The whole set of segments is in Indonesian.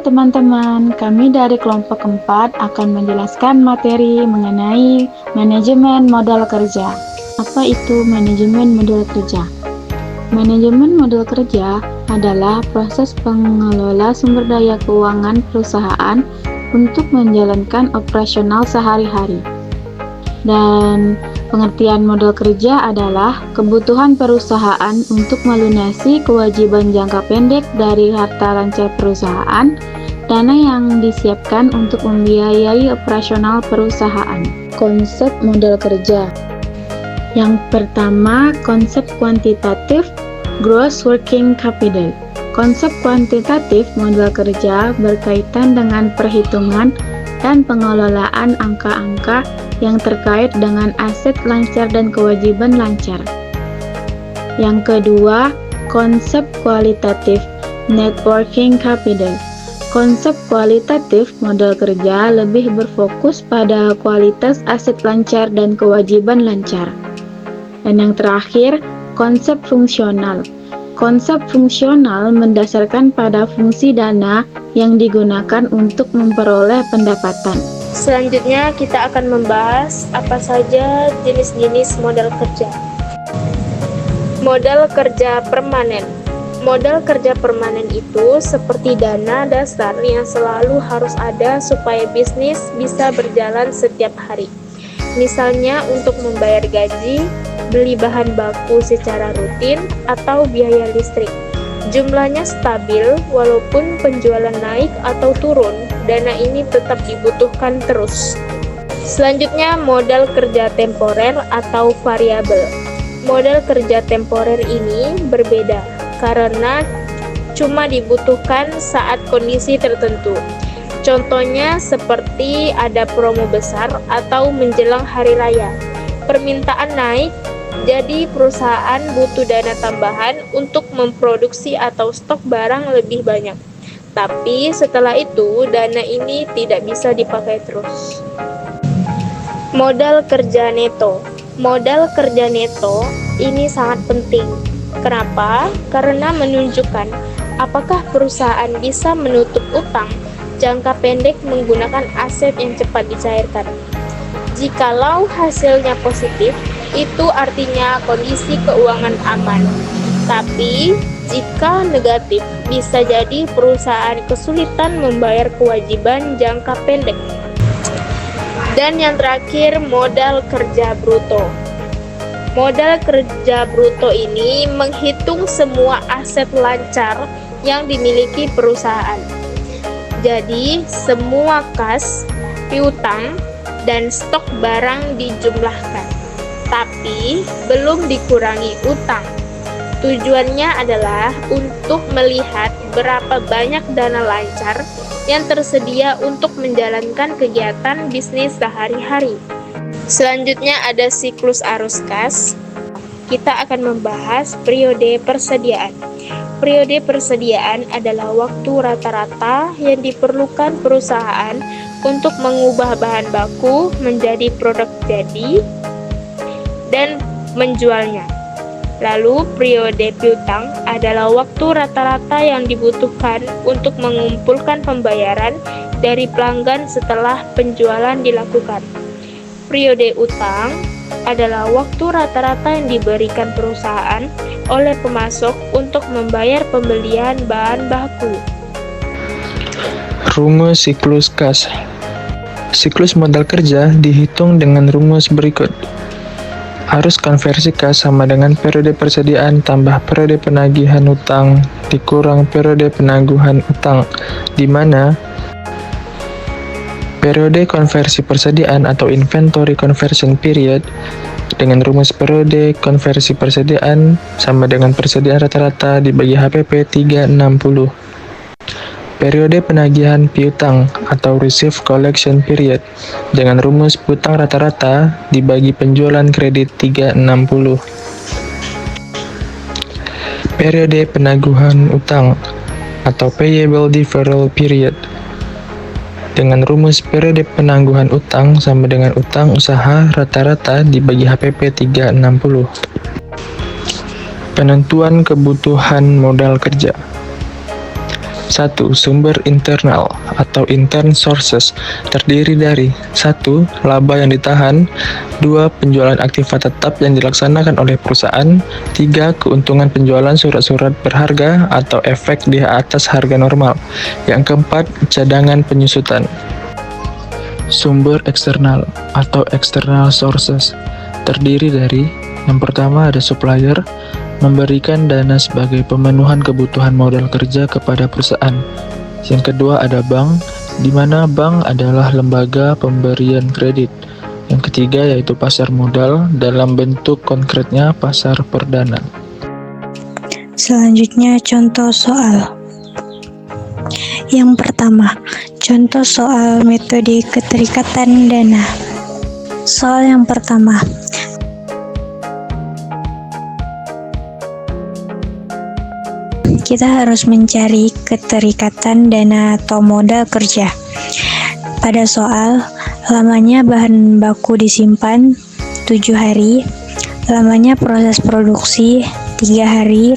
teman-teman, kami dari kelompok 4 akan menjelaskan materi mengenai manajemen modal kerja. Apa itu manajemen modal kerja? Manajemen modal kerja adalah proses pengelola sumber daya keuangan perusahaan untuk menjalankan operasional sehari-hari. Dan pengertian modal kerja adalah kebutuhan perusahaan untuk melunasi kewajiban jangka pendek dari harta lancar perusahaan, dana yang disiapkan untuk membiayai operasional perusahaan. Konsep modal kerja. Yang pertama, konsep kuantitatif gross working capital. Konsep kuantitatif modal kerja berkaitan dengan perhitungan dan pengelolaan angka-angka yang terkait dengan aset lancar dan kewajiban lancar. Yang kedua, konsep kualitatif net working capital. Konsep kualitatif modal kerja lebih berfokus pada kualitas aset lancar dan kewajiban lancar. Dan yang terakhir, konsep fungsional. Konsep fungsional mendasarkan pada fungsi dana yang digunakan untuk memperoleh pendapatan. Selanjutnya kita akan membahas apa saja jenis-jenis modal kerja. Modal kerja permanen. Modal kerja permanen itu seperti dana dasar yang selalu harus ada supaya bisnis bisa berjalan setiap hari. Misalnya untuk membayar gaji, beli bahan baku secara rutin, atau biaya listrik. Jumlahnya stabil walaupun penjualan naik atau turun, dana ini tetap dibutuhkan terus. Selanjutnya, modal kerja temporer atau variabel. Modal kerja temporer ini berbeda karena cuma dibutuhkan saat kondisi tertentu. Contohnya seperti ada promo besar atau menjelang hari raya. Permintaan naik, jadi perusahaan butuh dana tambahan untuk memproduksi atau stok barang lebih banyak. Tapi setelah itu, dana ini tidak bisa dipakai terus. Modal kerja neto. Modal kerja neto ini sangat penting. Kenapa? Karena menunjukkan apakah perusahaan bisa menutup utang jangka pendek menggunakan aset yang cepat dicairkan. Jikalau hasilnya positif, itu artinya kondisi keuangan aman. Tapi, jika negatif, bisa jadi perusahaan kesulitan membayar kewajiban jangka pendek. Dan yang terakhir, modal kerja bruto. Modal kerja bruto ini menghitung semua aset lancar yang dimiliki perusahaan. Jadi, semua kas, piutang, dan stok barang dijumlahkan, tapi belum dikurangi utang. Tujuannya adalah untuk melihat berapa banyak dana lancar yang tersedia untuk menjalankan kegiatan bisnis sehari-hari. Selanjutnya ada siklus arus kas. Kita akan membahas periode persediaan. Periode persediaan adalah waktu rata-rata yang diperlukan perusahaan untuk mengubah bahan baku menjadi produk jadi dan menjualnya. Lalu periode piutang adalah waktu rata-rata yang dibutuhkan untuk mengumpulkan pembayaran dari pelanggan setelah penjualan dilakukan. Periode utang adalah waktu rata-rata yang diberikan perusahaan oleh pemasok untuk membayar pembelian bahan baku. Rumus siklus kas. Siklus modal kerja dihitung dengan rumus berikut. Arus konversi kas sama dengan periode persediaan tambah periode penagihan utang dikurang periode penangguhan utang, di mana periode konversi persediaan atau inventory conversion period dengan rumus periode konversi persediaan sama dengan persediaan rata-rata dibagi HPP 360. Periode penagihan piutang atau receive collection period dengan rumus piutang rata-rata dibagi penjualan kredit 360. Periode penagihan utang atau payable deferral period dengan rumus periode penangguhan utang sama dengan utang usaha rata-rata dibagi HPP 360. Penentuan kebutuhan modal kerja. 1. Sumber internal atau intern sources terdiri dari 1. Laba yang ditahan, 2. Penjualan aktiva tetap yang dilaksanakan oleh perusahaan, 3. Keuntungan penjualan surat-surat berharga atau efek di atas harga normal, yang keempat, cadangan penyusutan. Sumber eksternal atau external sources terdiri dari yang pertama ada supplier, memberikan dana sebagai pemenuhan kebutuhan modal kerja kepada perusahaan. Yang kedua ada bank, di mana bank adalah lembaga pemberian kredit. Yang ketiga yaitu pasar modal, dalam bentuk konkretnya pasar perdana. Selanjutnya contoh soal. Yang pertama, contoh soal metode keterikatan dana. Soal yang pertama, kita harus mencari keterikatan dana atau modal kerja. Pada soal, lamanya bahan baku disimpan 7 hari, lamanya proses produksi 3 hari,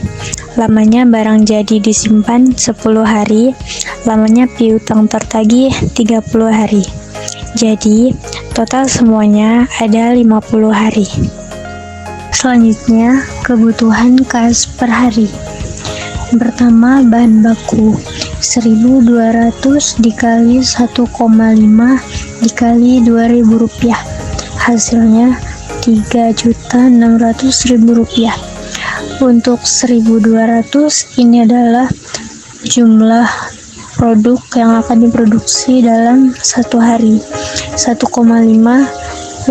lamanya barang jadi disimpan 10 hari, lamanya piutang tertagih 30 hari. Jadi, total semuanya ada 50 hari. Selanjutnya, kebutuhan kas per hari. Pertama, bahan baku 1.200 dikali 1,5 dikali Rp2.000. Hasilnya Rp3.600.000. Untuk 1.200 ini adalah jumlah produk yang akan diproduksi dalam satu hari. 1,5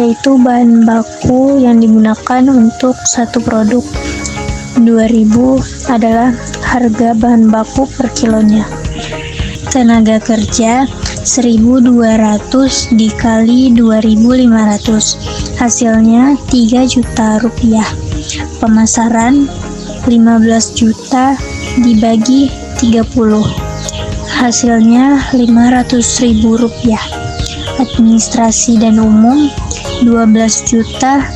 yaitu bahan baku yang digunakan untuk satu produk. 2.000 adalah harga bahan baku per kilonya. Tenaga kerja 1.200 dikali 2.500, hasilnya Rp3 juta. Pemasaran 15 juta dibagi 30, hasilnya Rp500.000. Administrasi dan umum 12 juta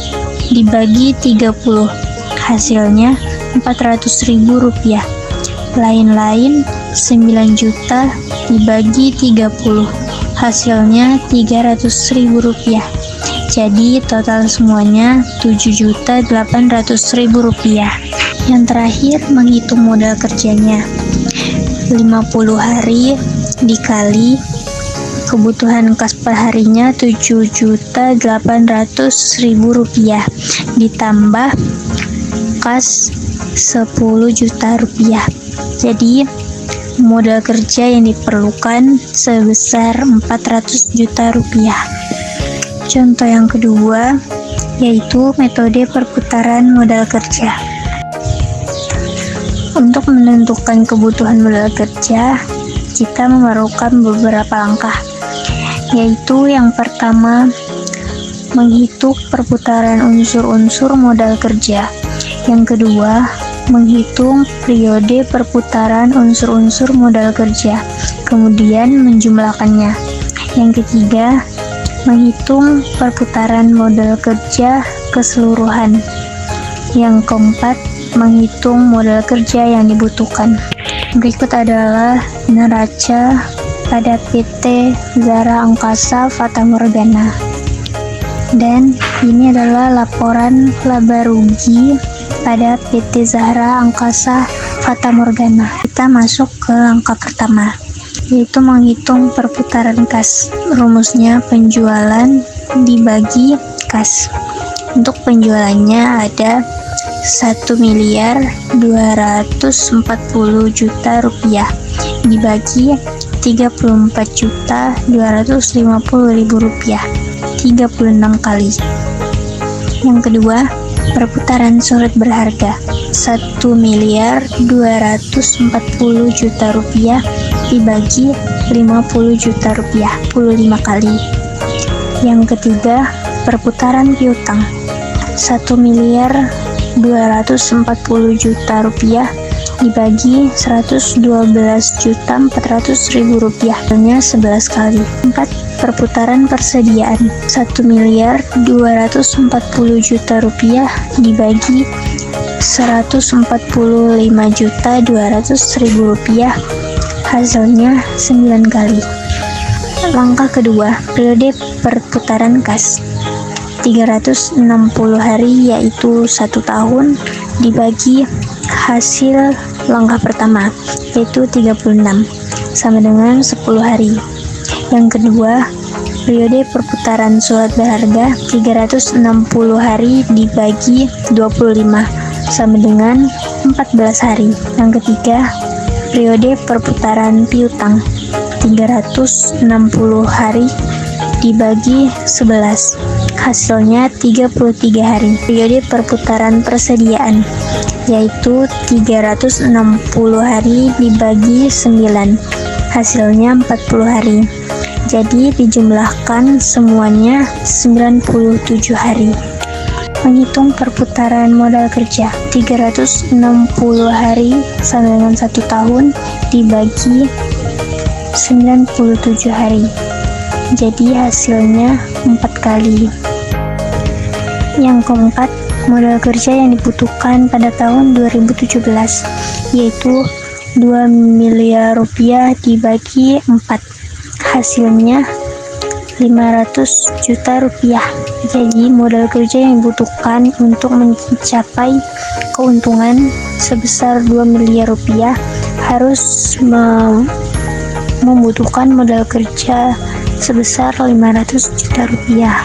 dibagi 30, hasilnya Rp400.000. Lain-lain 9 juta dibagi 30, hasilnya Rp300.000. Jadi total semuanya Rp7.800.000. Yang terakhir, menghitung modal kerjanya. 50 hari dikali kebutuhan kas per harinya Rp7.800.000 ditambah kas Rp10 juta. Jadi modal kerja yang diperlukan sebesar Rp400 juta. Contoh yang kedua yaitu metode perputaran modal kerja. Untuk menentukan kebutuhan modal kerja, kita memerlukan beberapa langkah, yaitu yang pertama, menghitung perputaran unsur-unsur modal kerja. Yang kedua, menghitung periode perputaran unsur-unsur modal kerja, kemudian menjumlahkannya. Yang ketiga, menghitung perputaran modal kerja keseluruhan. Yang keempat, menghitung modal kerja yang dibutuhkan. Berikut adalah neraca pada PT Zahra Angkasa Fata Morgana. Dan ini adalah laporan laba rugi pada PT Zahra Angkasa Fata Morgana. Kita masuk ke langkah pertama, yaitu menghitung perputaran kas. Rumusnya penjualan dibagi kas. Untuk penjualannya ada Rp1.240.000.000 dibagi Rp34.250.000, 36 kali. Yang kedua, perputaran surat berharga Rp1.240.000.000 dibagi Rp50 juta, 25 kali. Yang ketiga, perputaran piutang Rp1.240.000.000 dibagi Rp112.400.000, hanya 11 kali. 4. Perputaran persediaan Rp1.240.000.000 dibagi Rp145.200.000, hasilnya 9 kali. Langkah kedua, periode perputaran kas. 360 hari yaitu 1 tahun dibagi hasil langkah pertama yaitu 36 sama dengan 10 hari. Yang kedua, periode perputaran surat berharga 360 hari dibagi 25 sama dengan 14 hari. Yang ketiga, periode perputaran piutang 360 hari dibagi 11 hasilnya 33 hari. Periode perputaran persediaan yaitu 360 hari dibagi 9 hasilnya 40 hari. Jadi dijumlahkan semuanya 97 hari. Menghitung perputaran modal kerja 360 hari sama dengan 1 tahun dibagi 97 hari. Jadi hasilnya 4 kali. Yang keempat, modal kerja yang dibutuhkan pada tahun 2017 yaitu 2 miliar rupiah dibagi 4 hasilnya 500 juta rupiah. Jadi modal kerja yang dibutuhkan untuk mencapai keuntungan sebesar 2 miliar rupiah harus membutuhkan modal kerja sebesar 500 juta rupiah.